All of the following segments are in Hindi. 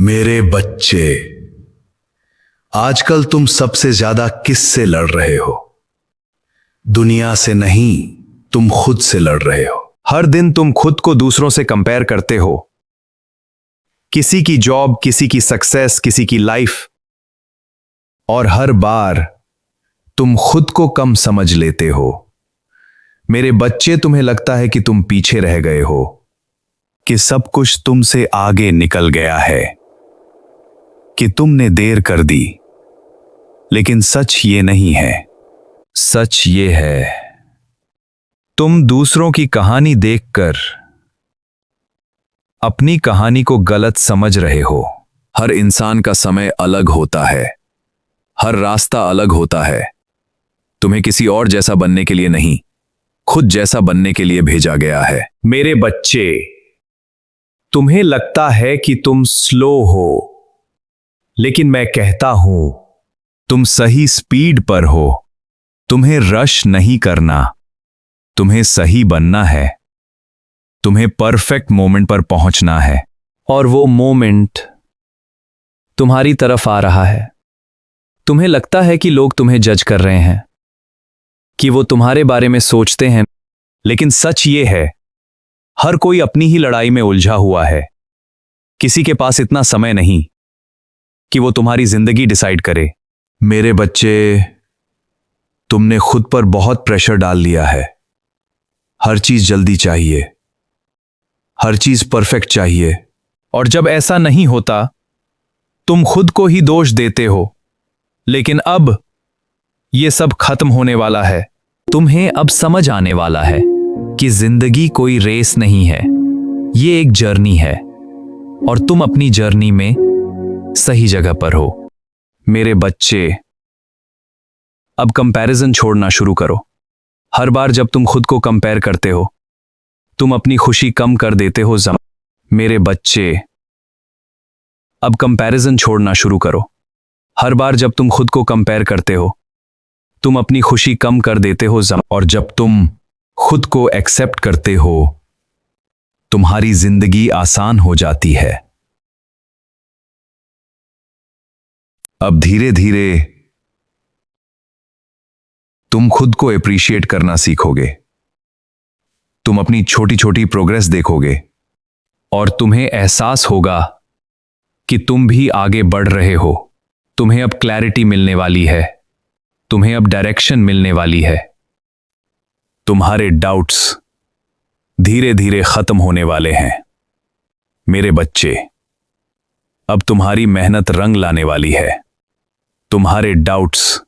मेरे बच्चे, आजकल तुम सबसे ज्यादा किससे लड़ रहे हो? दुनिया से नहीं, तुम खुद से लड़ रहे हो। हर दिन तुम खुद को दूसरों से कंपेयर करते हो। किसी की जॉब, किसी की सक्सेस, किसी की लाइफ, और हर बार तुम खुद को कम समझ लेते हो। मेरे बच्चे, तुम्हें लगता है कि तुम पीछे रह गए हो, कि सब कुछ तुमसे आगे निकल गया है, कि तुमने देर कर दी। लेकिन सच ये नहीं है। सच ये है, तुम दूसरों की कहानी देखकर अपनी कहानी को गलत समझ रहे हो। हर इंसान का समय अलग होता है, हर रास्ता अलग होता है। तुम्हें किसी और जैसा बनने के लिए नहीं, खुद जैसा बनने के लिए भेजा गया है। मेरे बच्चे, तुम्हें लगता है कि तुम स्लो हो, लेकिन मैं कहता हूं तुम सही स्पीड पर हो। तुम्हें रश नहीं करना, तुम्हें सही बनना है। तुम्हें परफेक्ट मोमेंट पर पहुंचना है, और वो मोमेंट तुम्हारी तरफ आ रहा है। तुम्हें लगता है कि लोग तुम्हें जज कर रहे हैं, कि वो तुम्हारे बारे में सोचते हैं, लेकिन सच ये है, हर कोई अपनी ही लड़ाई में उलझा हुआ है। किसी के पास इतना समय नहीं कि वो तुम्हारी जिंदगी डिसाइड करे। मेरे बच्चे, तुमने खुद पर बहुत प्रेशर डाल लिया है। हर चीज जल्दी चाहिए, हर चीज परफेक्ट चाहिए। और जब ऐसा नहीं होता, तुम खुद को ही दोष देते हो। लेकिन अब ये सब खत्म होने वाला है। तुम्हें अब समझ आने वाला है कि जिंदगी कोई रेस नहीं है, ये एक जर्नी है, और तुम अपनी जर्नी में सही जगह पर हो। मेरे बच्चे, अब कंपैरिजन छोड़ना शुरू करो। हर बार जब तुम खुद को कंपेयर करते हो, तुम अपनी खुशी कम कर देते हो। मेरे बच्चे, अब कंपैरिजन छोड़ना शुरू करो। हर बार जब तुम खुद को कंपेयर करते हो, तुम अपनी खुशी कम कर देते हो। और जब तुम खुद को एक्सेप्ट करते हो, तुम्हारी जिंदगी आसान हो जाती है। अब धीरे धीरे तुम खुद को अप्रिशिएट करना सीखोगे। तुम अपनी छोटी छोटी प्रोग्रेस देखोगे, और तुम्हें एहसास होगा कि तुम भी आगे बढ़ रहे हो। तुम्हें अब क्लैरिटी मिलने वाली है, तुम्हें अब डायरेक्शन मिलने वाली है। तुम्हारे डाउट्स धीरे धीरे खत्म होने वाले हैं। मेरे बच्चे, अब तुम्हारी मेहनत रंग लाने वाली है। तुम्हारे डाउट्स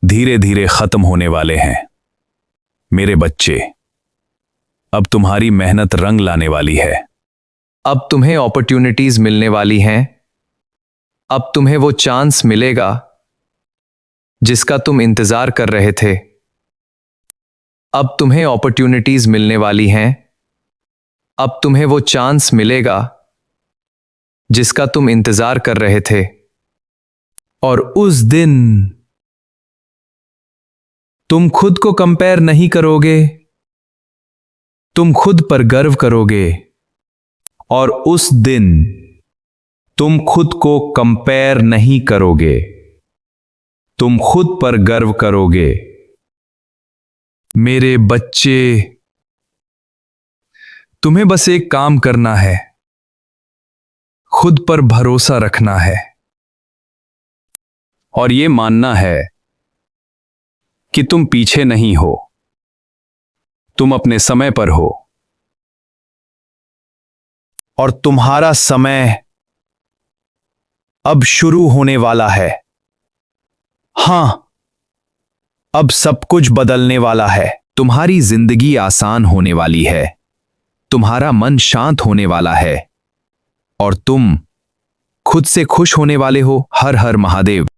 धीरे धीरे खत्म होने वाले हैं। मेरे बच्चे, अब तुम्हारी मेहनत रंग लाने वाली है। अब तुम्हें अपॉर्चुनिटीज मिलने वाली हैं। अब तुम्हें वो चांस मिलेगा जिसका तुम इंतजार कर रहे थे। अब तुम्हें अपॉर्चुनिटीज मिलने वाली हैं। अब तुम्हें वो चांस मिलेगा जिसका तुम इंतजार कर रहे थे। और उस दिन तुम खुद को कंपेयर नहीं करोगे, तुम खुद पर गर्व करोगे। और उस दिन तुम खुद को कंपेयर नहीं करोगे, तुम खुद पर गर्व करोगे। मेरे बच्चे, तुम्हें बस एक काम करना है, खुद पर भरोसा रखना है, और यह मानना है कि तुम पीछे नहीं हो, तुम अपने समय पर हो। और तुम्हारा समय अब शुरू होने वाला है। हां, अब सब कुछ बदलने वाला है। तुम्हारी जिंदगी आसान होने वाली है, तुम्हारा मन शांत होने वाला है, और तुम खुद से खुश होने वाले हो। हर हर महादेव।